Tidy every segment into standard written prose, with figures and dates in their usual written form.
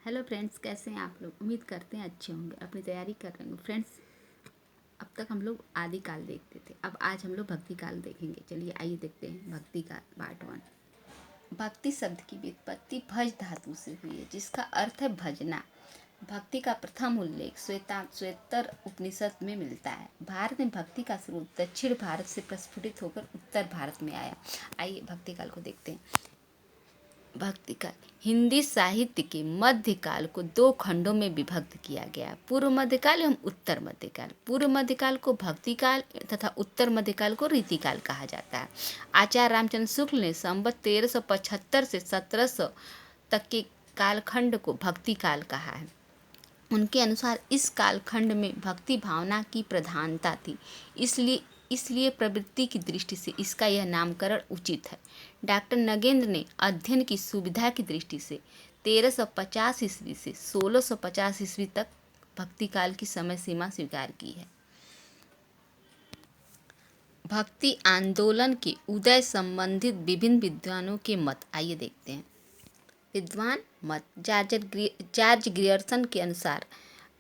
Hello friends, कैसे हैं आप लोग। उम्मीद करते हैं अच्छे होंगे, अपनी तैयारी कर रहे होंगे। फ्रेंड्स, अब तक हम लोग आदि काल देखते थे, अब आज हम लोग भक्ति काल देखेंगे। चलिए आइए देखते हैं भक्ति काल पार्ट 1। भक्ति शब्द की व्युत्पत्ति भज धातु से हुई है, जिसका अर्थ है भजना। भक्ति का प्रथम उल्लेख श्वेतर उपनिषद में मिलता है। भारत में भक्ति का स्रोत दक्षिण भारत से प्रस्फुटित होकर उत्तर भारत में आया। आइए भक्ति काल को देखते हैं। भक्ति काल हिंदी साहित्य के मध्यकाल को दो खंडों में विभक्त किया गया। पूर्व मध्यकाल एवं उत्तर मध्यकाल। पूर्व मध्यकाल को भक्ति काल तथा उत्तर मध्यकाल को रीतिकाल कहा जाता है। आचार्य रामचंद्र शुक्ल ने संवत 1375 से 1700 तक के कालखंड को भक्ति काल कहा है। उनके अनुसार इस कालखंड में भक्ति भावना की प्रधानता थी, इसलिए प्रवृत्ति की दृष्टि से इसका यह नामकरण उचित है। डॉक्टर नगेंद्र ने अध्ययन की सुविधा की दृष्टि से 1350 ईस्वी से 1650 ईस्वी तक भक्ति काल की समय सीमा स्वीकार की है। भक्ति आंदोलन के उदय संबंधित विभिन्न विद्वानों के मत आइए देखते हैं। विद्वान मत जॉर्ज ग्रियर्सन के अनुसार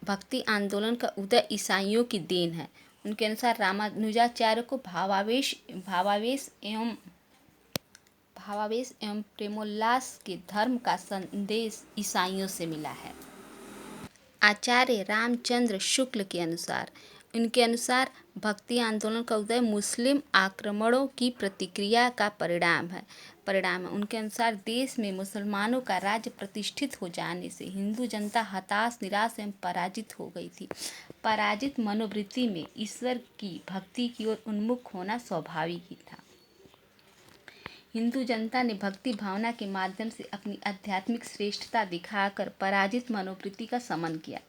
भक्ति आंदोलन का उदय ईसाइयों की देन है। उनके अनुसार रामानुजाचार्य को भावावेश एवं प्रेमोल्लास के धर्म का संदेश ईसाइयों से मिला है। आचार्य रामचंद्र शुक्ल के अनुसार उनके अनुसार भक्ति आंदोलन का उदय मुस्लिम आक्रमणों की प्रतिक्रिया का परिणाम है। उनके अनुसार देश में मुसलमानों का राज्य प्रतिष्ठित हो जाने से हिंदू जनता हताश, निराश एवं पराजित हो गई थी। पराजित मनोवृत्ति में ईश्वर की भक्ति की ओर उन्मुख होना स्वाभाविक ही था। हिंदू जनता ने भक्ति भावना के माध्यम से अपनी आध्यात्मिक श्रेष्ठता दिखाकर पराजित मनोवृत्ति का समन किया।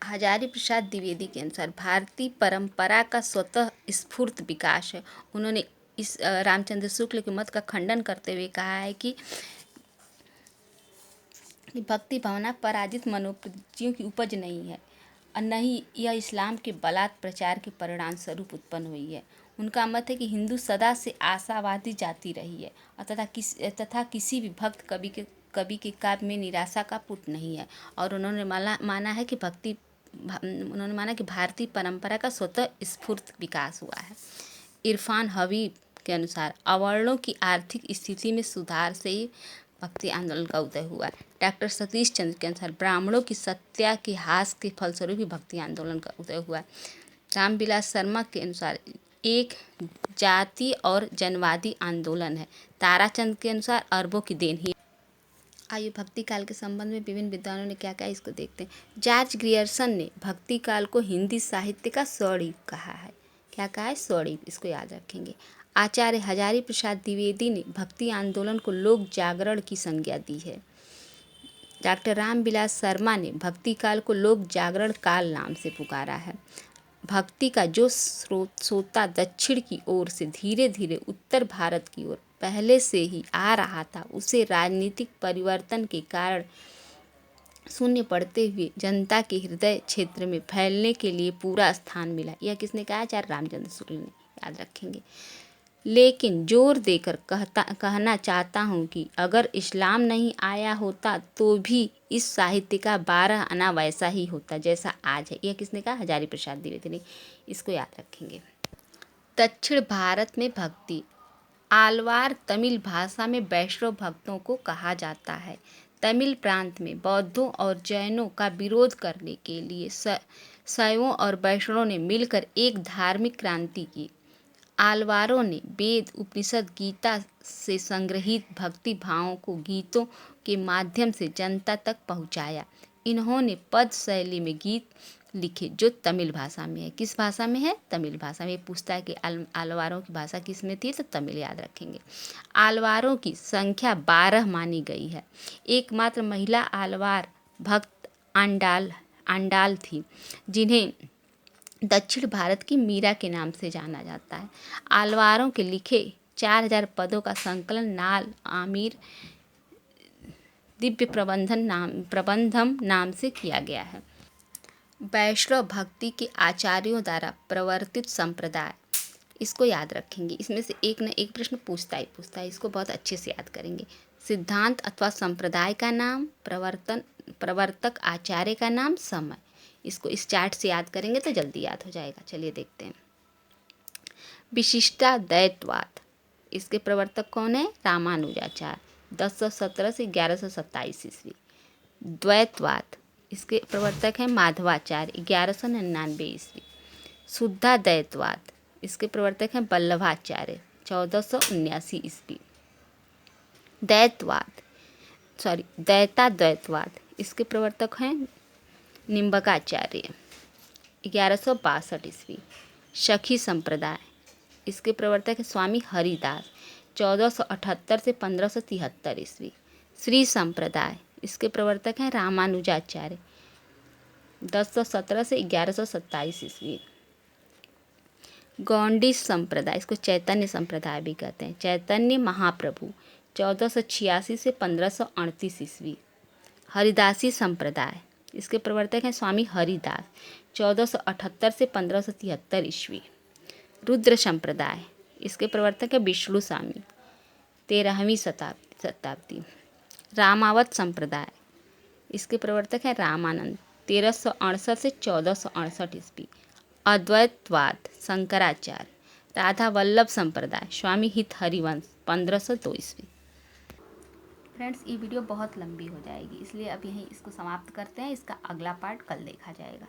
हजारी प्रसाद द्विवेदी के अनुसार भारतीय परंपरा का स्वतः स्फूर्त विकास है। उन्होंने इस रामचंद्र शुक्ल के मत का खंडन करते हुए कहा है कि भक्ति भावना पराजित मनोवृत्तियों की उपज नहीं है और न ही यह इस्लाम के बलात् प्रचार के परिणाम स्वरूप उत्पन्न हुई है। उनका मत है कि हिंदू सदा से आशावादी जाति रही है और तथा किसी भी भक्त कवि के काव्य में निराशा का पुट नहीं है। और उन्होंने माना कि भारतीय परंपरा का स्वतः स्फूर्त विकास हुआ है। इरफान हबीब के अनुसार अवर्णों की आर्थिक स्थिति में सुधार से ही भक्ति आंदोलन का उदय हुआ। डॉक्टर सतीश चंद्र के अनुसार ब्राह्मणों की सत्या के ह्रास के फलस्वरूप ही भक्ति आंदोलन का उदय हुआ। रामविलास शर्मा के अनुसार एक जाति और जनवादी आंदोलन है। ताराचंद के अनुसार अरबों की देन ही। आइए भक्ति काल के संबंध में विभिन्न विद्वानों ने क्या कहा इसको देखते हैं। जॉर्ज ग्रियर्सन ने भक्ति काल को हिंदी साहित्य का स्वर्णयुग कहा है। क्या कहा है? स्वर्णयुग, इसको याद रखेंगे। आचार्य हजारी प्रसाद द्विवेदी ने भक्ति आंदोलन को लोक जागरण की संज्ञा दी है। डॉक्टर रामविलास शर्मा ने भक्ति काल को लोक जागरण काल नाम से पुकारा है। भक्ति का जो सोता दक्षिण की ओर से धीरे धीरे उत्तर भारत की ओर पहले से ही आ रहा था, उसे राजनीतिक परिवर्तन के कारण शून्य पड़ते हुए जनता के हृदय क्षेत्र में फैलने के लिए पूरा स्थान मिला। यह किसने कहा? आचार्य रामचंद्र शुक्ल ने, याद रखेंगे। लेकिन जोर देकर कहना चाहता हूँ कि अगर इस्लाम नहीं आया होता तो भी इस साहित्य का 12 आना वैसा ही होता जैसा आज है। यह किसने कहा? हजारी प्रसाद द्विवेदी ने, इसको याद रखेंगे। दक्षिण भारत में भक्ति आलवार तमिल भाषा में वैष्णव भक्तों को कहा जाता है। तमिल प्रांत में बौद्धों और जैनों का विरोध करने के लिए शैवों और वैष्णवों ने मिलकर एक धार्मिक क्रांति की। आलवारों ने वेद, उपनिषद, गीता से संग्रहित भक्ति भावों को गीतों के माध्यम से जनता तक पहुंचाया। इन्होंने पद शैली में गीत लिखे जो तमिल भाषा में है। किस भाषा में है? तमिल भाषा में। पूछता है कि आलवारों की भाषा किस में थी, तो तमिल, याद रखेंगे। आलवारों की संख्या 12 मानी गई है। एकमात्र महिला आलवार भक्त आंडाल थी, जिन्हें दक्षिण भारत की मीरा के नाम से जाना जाता है। आलवारों के लिखे 4000 पदों का संकलन नाल आमिर दिव्य प्रबंधम नाम से किया गया है। वैष्णव भक्ति के आचार्यों द्वारा प्रवर्तित संप्रदाय, इसको याद रखेंगे। इसमें से एक न एक प्रश्न पूछता है, इसको बहुत अच्छे से याद करेंगे। सिद्धांत अथवा संप्रदाय का नाम, प्रवर्तक आचार्य का नाम, समय। इसको इस चार्ट से याद करेंगे तो जल्दी याद हो जाएगा। चलिए देखते हैं। विशिष्टाद्वैतवाद, इसके प्रवर्तक कौन है? रामानुजाचार्य, 1017 से 1127 ईस्वी। द्वैतवाद, इसके प्रवर्तक हैं माधवाचार्य, 1199 ईस्वी। शुद्धाद्वैतवाद, इसके प्रवर्तक हैं वल्लभाचार्य, 1479 ईस्वी। द्वैताद्वैतवाद, इसके प्रवर्तक हैं निम्बकाचार्य, 1162 ईस्वी। सखी संप्रदाय, इसके प्रवर्तक है स्वामी हरिदास, 1478 से 1573 ईस्वी। श्री संप्रदाय, इसके प्रवर्तक हैं रामानुजाचार्य, 1017 से 1127 ईस्वी। गौंडी संप्रदाय, इसको चैतन्य संप्रदाय भी कहते हैं, चैतन्य महाप्रभु, 1486 से 1538 ईस्वी। हरिदासी संप्रदाय, इसके प्रवर्तक हैं स्वामी हरिदास, 1478 से 1573 ईस्वी। रुद्र संप्रदाय, इसके प्रवर्तक है विष्णु स्वामी, 13वीं शताब्दी। रामावत संप्रदाय, इसके प्रवर्तक है रामानंद, 1368 से 1468 ईस्वी। अद्वैतवाद, शंकराचार्य। राधा वल्लभ संप्रदाय, स्वामी हित हरिवंश, 1502 ईस्वी। फ्रेंड्स, ये वीडियो बहुत लंबी हो जाएगी, इसलिए अब यहीं इसको समाप्त करते हैं। इसका अगला पार्ट कल देखा जाएगा।